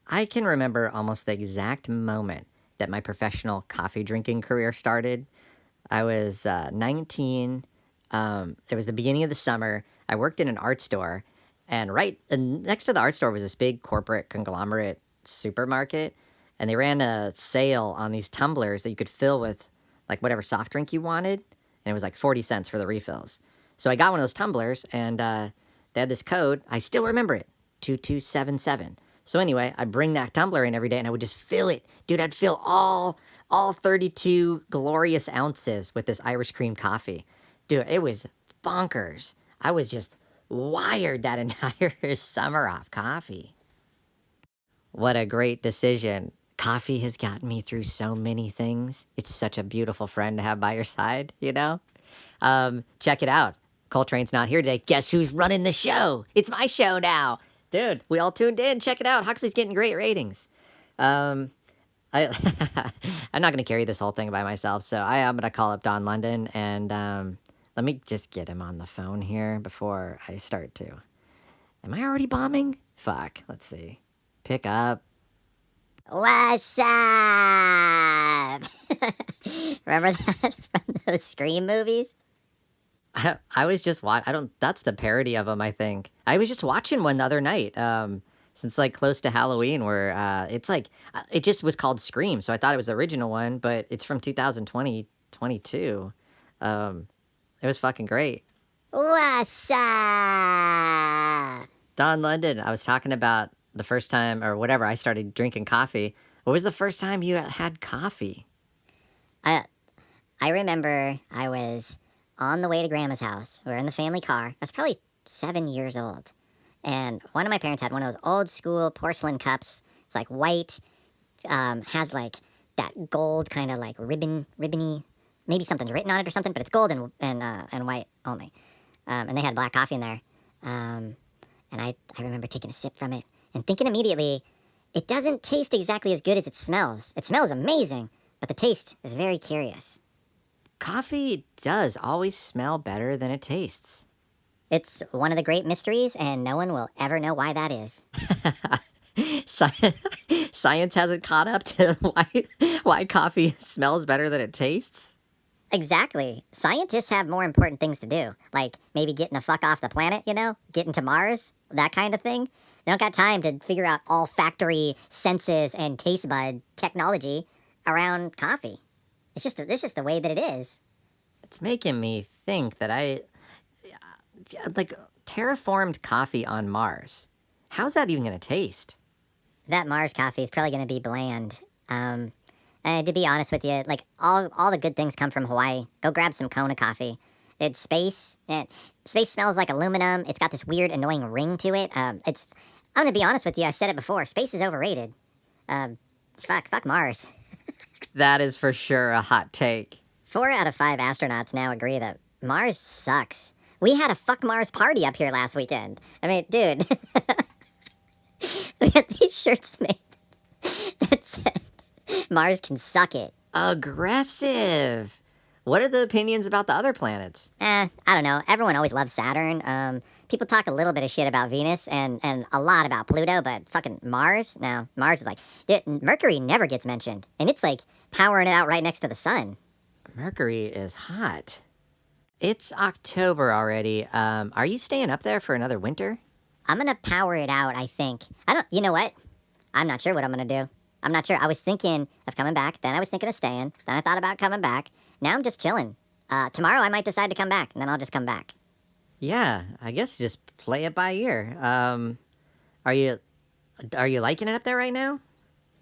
I can remember almost the exact moment that my professional coffee drinking career started. I was 19. It was the beginning of the summer. I worked in an art store, and next to the art store was this big corporate conglomerate supermarket, and they ran a sale on these tumblers that you could fill with like whatever soft drink you wanted, and it was like 40 cents for the refills. So I got one of those tumblers, and they had this code. I still remember it, 2277. So anyway, I bring that tumbler in every day, and I would just fill it, dude. I'd fill all 32 glorious ounces with this Irish cream coffee. Dude, it was bonkers. I was just wired that entire summer off coffee. What a great decision. Coffee has gotten me through so many things. It's such a beautiful friend to have by your side, you know? Check it out. Coltrane's not here today. Guess who's running the show? It's my show now. Dude, we all tuned in. Check it out. Huxley's getting great ratings. Um, I, I'm not going to carry this whole thing by myself, so I am going to call up Don London, and let me just get him on the phone here before I start to. Am I already bombing? Fuck. Let's see. Pick up. What's up? Remember that from those Scream movies? I was just I don't. That's the parody of them. I think I was just watching one the other night. Since like close to Halloween, where it's like it just was called Scream, so I thought it was the original one, but it's from 2022. It was fucking great. What's up? Don London, I was talking about the first time or whatever I started drinking coffee. What was the first time you had coffee? I remember I was on the way to Grandma's house. We were in the family car. I was probably 7 years old. And one of my parents had one of those old school porcelain cups. It's like white, has like that gold kind of like ribbony. Maybe something's written on it or something, but it's gold and white only. And they had black coffee in there. And I remember taking a sip from it and thinking immediately, it doesn't taste exactly as good as it smells. It smells amazing, but the taste is very curious. Coffee does always smell better than it tastes. It's one of the great mysteries, and no one will ever know why that is. Science hasn't caught up to why coffee smells better than it tastes. Exactly. Scientists have more important things to do, like maybe getting the fuck off the planet, getting to Mars, that kind of thing. They don't got time to figure out olfactory senses and taste bud technology around coffee. It's just the way that it is. It's making me think that like terraformed coffee on Mars. How's that even gonna taste? That Mars coffee is probably going to be bland. And to be honest with you, like all the good things come from Hawaii. Go grab some Kona coffee. It's space. And space smells like aluminum. It's got this weird, annoying ring to it. I'm going to be honest with you. I said it before. Space is overrated. Fuck Mars. That is for sure a hot take. 4 out of 5 astronauts now agree that Mars sucks. We had a fuck Mars party up here last weekend. I mean, dude. We had these shirts made that said, Mars can suck it. Aggressive. What are the opinions about the other planets? I don't know. Everyone always loves Saturn. People talk a little bit of shit about Venus and a lot about Pluto, but fucking Mars? No, Mars is like, Mercury never gets mentioned. And it's like powering it out right next to the sun. Mercury is hot. It's October already. Are you staying up there for another winter? I'm gonna power it out, I think. You know what? I'm not sure what I'm gonna do. I'm not sure. I was thinking of coming back, then I was thinking of staying, then I thought about coming back. Now I'm just chilling. Tomorrow I might decide to come back, and then I'll just come back. Yeah, I guess just play it by ear. Are you liking it up there right now?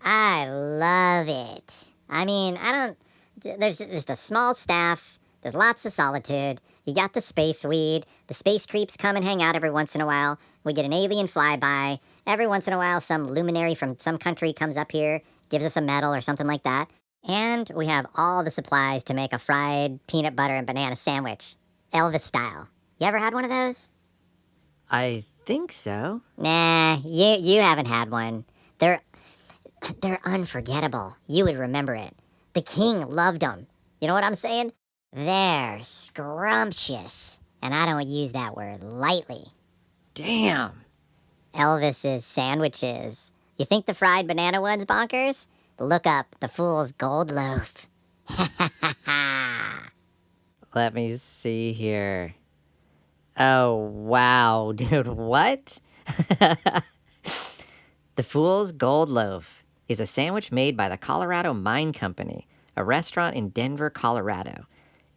I love it. I mean, there's just a small staff, there's lots of solitude, you got the space weed, the space creeps come and hang out every once in a while, we get an alien flyby, every once in a while some luminary from some country comes up here, gives us a medal or something like that, and we have all the supplies to make a fried peanut butter and banana sandwich, Elvis style. You ever had one of those? I think so. Nah, you haven't had one. They're unforgettable. You would remember it. The king loved them. You know what I'm saying? They're scrumptious. And I don't use that word lightly. Damn. Elvis's sandwiches. You think the fried banana one's bonkers? Look up the fool's gold loaf. Let me see here. Oh, wow, dude, what? The Fool's Gold Loaf is a sandwich made by the Colorado Mine Company, a restaurant in Denver, Colorado.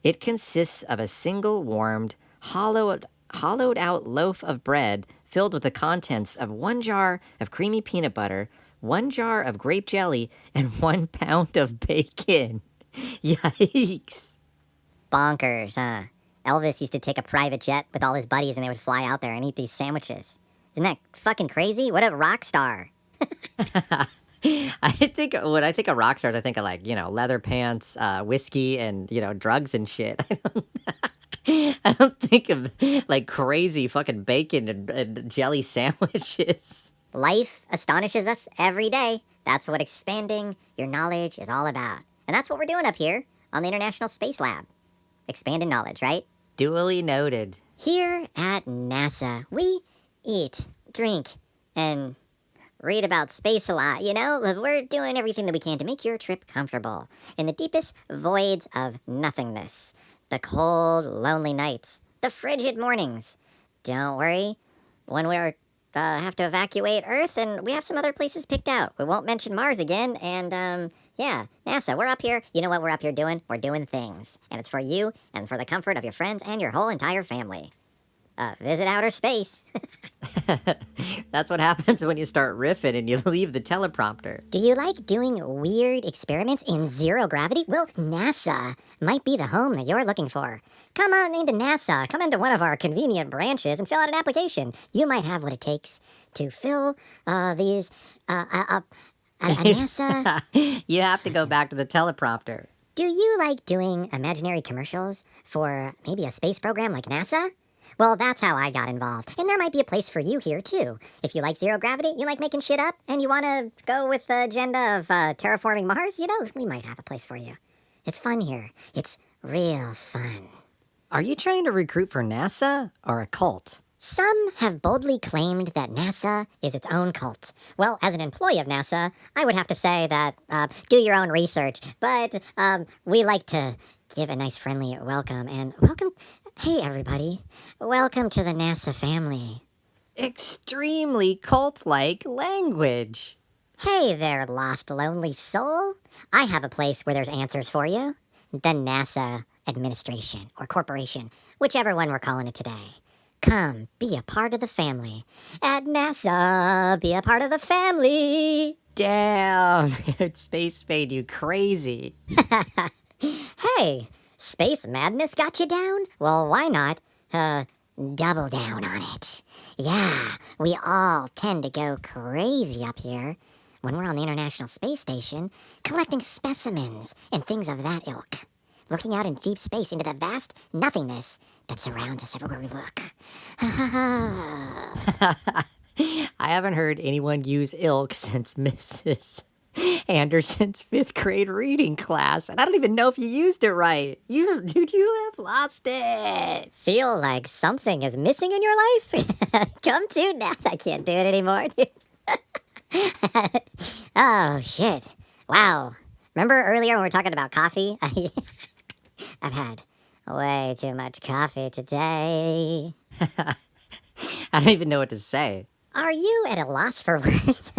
It consists of a single warmed, hollowed out loaf of bread filled with the contents of 1 jar of creamy peanut butter, 1 jar of grape jelly, and 1 pound of bacon. Yikes. Bonkers, huh? Elvis used to take a private jet with all his buddies and they would fly out there and eat these sandwiches. Isn't that fucking crazy? What a rock star. I think when I think of rock stars, I think of like, leather pants, whiskey, and drugs and shit. I don't think of like crazy fucking bacon and jelly sandwiches. Life astonishes us every day. That's what expanding your knowledge is all about. And that's what we're doing up here on the International Space Lab. Expanding knowledge, right? Duly noted. Here at NASA, we eat, drink, and read about space a lot, We're doing everything that we can to make your trip comfortable in the deepest voids of nothingness. The cold, lonely nights, the frigid mornings. Don't worry, when we're have to evacuate Earth, and we have some other places picked out. We won't mention Mars again, and yeah, NASA, we're up here. You know what we're up here doing? We're doing things. And it's for you and for the comfort of your friends and your whole entire family. Visit outer space. That's what happens when you start riffing and you leave the teleprompter. Do you like doing weird experiments in zero gravity? Well, NASA might be the home that you're looking for. Come on into NASA. Come into one of our convenient branches and fill out an application. You might have what it takes to fill these a NASA. You have to go back to the teleprompter. Do you like doing imaginary commercials for maybe a space program like NASA? Well, that's how I got involved. And there might be a place for you here, too. If you like zero gravity, you like making shit up, and you want to go with the agenda of terraforming Mars, we might have a place for you. It's fun here. It's real fun. Are you trying to recruit for NASA or a cult? Some have boldly claimed that NASA is its own cult. Well, as an employee of NASA, I would have to say that do your own research. But we like to give a nice friendly welcome. And welcome, hey everybody, welcome to the NASA family. Extremely cult-like language. Hey there, lost lonely soul. I have a place where there's answers for you. The NASA administration or corporation, whichever one we're calling it today. Come, be a part of the family. At NASA, be a part of the family. Damn, space made you crazy. Hey, space madness got you down? Well, why not, double down on it? Yeah, we all tend to go crazy up here when we're on the International Space Station, collecting specimens and things of that ilk. Looking out in deep space into the vast nothingness that surrounds us everywhere we look. I haven't heard anyone use ilk since Mrs. Anderson's 5th grade reading class, and I don't even know if you used it right. You have lost it. Feel like something is missing in your life? Come to NASA. I can't do it anymore, dude. Oh, shit. Wow. Remember earlier when we were talking about coffee? I've had way too much coffee today. I don't even know what to say. Are you at a loss for words?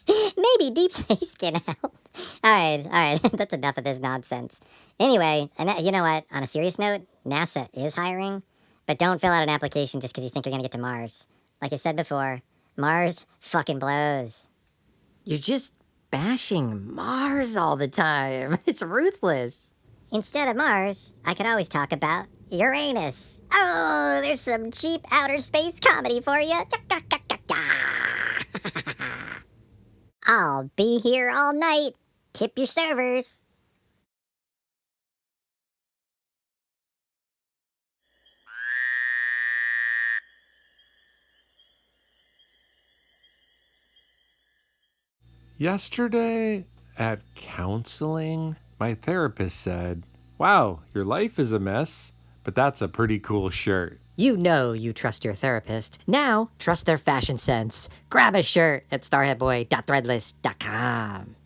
Maybe deep space can help. All right, that's enough of this nonsense. Anyway, and you know what? On a serious note, NASA is hiring, but don't fill out an application just because you think you're going to get to Mars. Like I said before, Mars fucking blows. You're just bashing Mars all the time. It's ruthless. Instead of Mars, I could always talk about Uranus. Oh, there's some cheap outer space comedy for you. I'll be here all night. Tip your servers. Yesterday at counseling, my therapist said, "Wow, your life is a mess, but that's a pretty cool shirt." You know you trust your therapist. Now, trust their fashion sense. Grab a shirt at starheadboy.threadless.com.